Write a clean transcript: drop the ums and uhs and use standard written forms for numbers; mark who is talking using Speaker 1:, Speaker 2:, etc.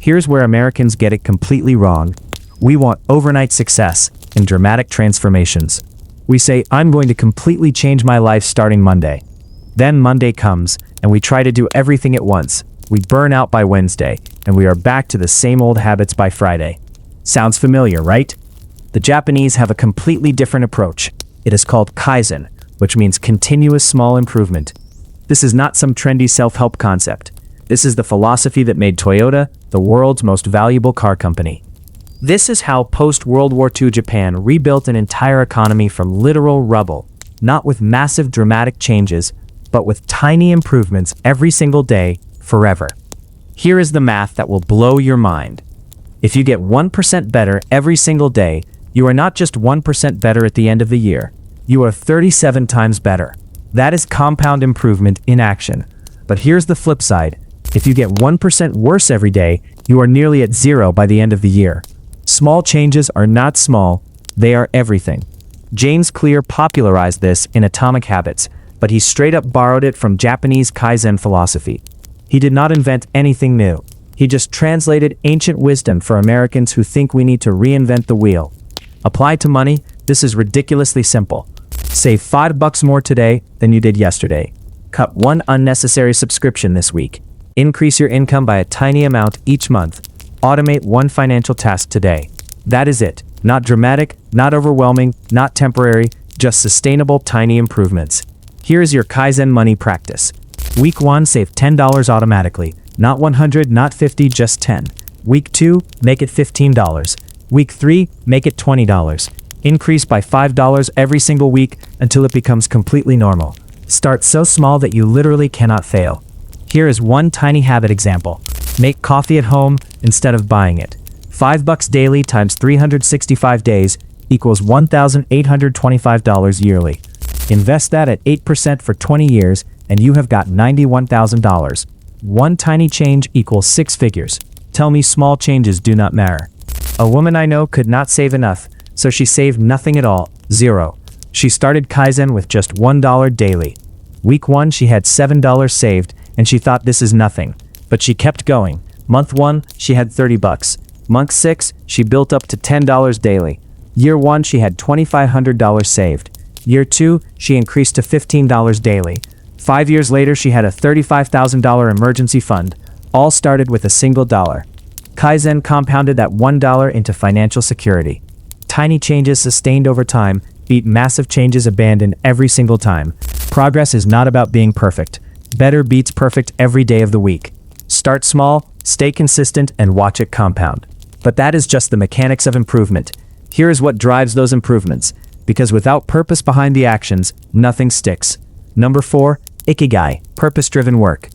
Speaker 1: Here's where Americans get it completely wrong. We want overnight success and dramatic transformations. We say, I'm going to completely change my life starting Monday. Then Monday comes, and we try to do everything at once. We burn out by Wednesday, and we are back to the same old habits by Friday. Sounds familiar, right? The Japanese have a completely different approach. It is called Kaizen, which means continuous small improvement. This is not some trendy self-help concept. This is the philosophy that made Toyota the world's most valuable car company. This is how post-World War II Japan rebuilt an entire economy from literal rubble, not with massive dramatic changes, but with tiny improvements every single day, forever. Here is the math that will blow your mind. If you get 1% better every single day, you are not just 1% better at the end of the year. You are 37 times better. That is compound improvement in action. But here's the flip side. If you get 1% worse every day, you are nearly at zero by the end of the year. Small changes are not small, they are everything. James Clear popularized this in Atomic Habits, but he straight up borrowed it from Japanese Kaizen philosophy. He did not invent anything new. He just translated ancient wisdom for Americans who think we need to reinvent the wheel. Applied to money, this is ridiculously simple. Save $5 more today than you did yesterday. Cut one unnecessary subscription this week. Increase your income by a tiny amount each month. Automate one financial task today. That is it. Not dramatic, not overwhelming, not temporary, just sustainable tiny improvements. Here is your Kaizen money practice. Week 1, save $10 automatically. Not 100, not 50, just 10. Week 2, make it $15. Week 3, make it $20. Increase by $5 every single week until it becomes completely normal. Start so small that you literally cannot fail. Here is one tiny habit example. Make coffee at home instead of buying it. $5 daily times 365 days equals $1,825 yearly. Invest that at 8% for 20 years and you have got $91,000. One tiny change equals 6 figures. Tell me small changes do not matter. A woman I know could not save enough, so she saved nothing at all, zero. She started Kaizen with just $1 daily. Week 1 she had $7 saved and she thought this is nothing, but she kept going. Month 1 she had $30. Month 6 she built up to $10 daily. Year 1 she had $2,500 saved. Year 2 she increased to $15 daily. 5 years later she had a $35,000 emergency fund, all started with a single dollar. Kaizen compounded that $1 into financial security. Tiny changes sustained over time beat massive changes abandoned every single time. Progress is not about being perfect. Better beats perfect every day of the week. Start small, stay consistent, and watch it compound. But that is just the mechanics of improvement. Here is what drives those improvements. Because without purpose behind the actions, nothing sticks. Number 4, Ikigai, purpose-driven work.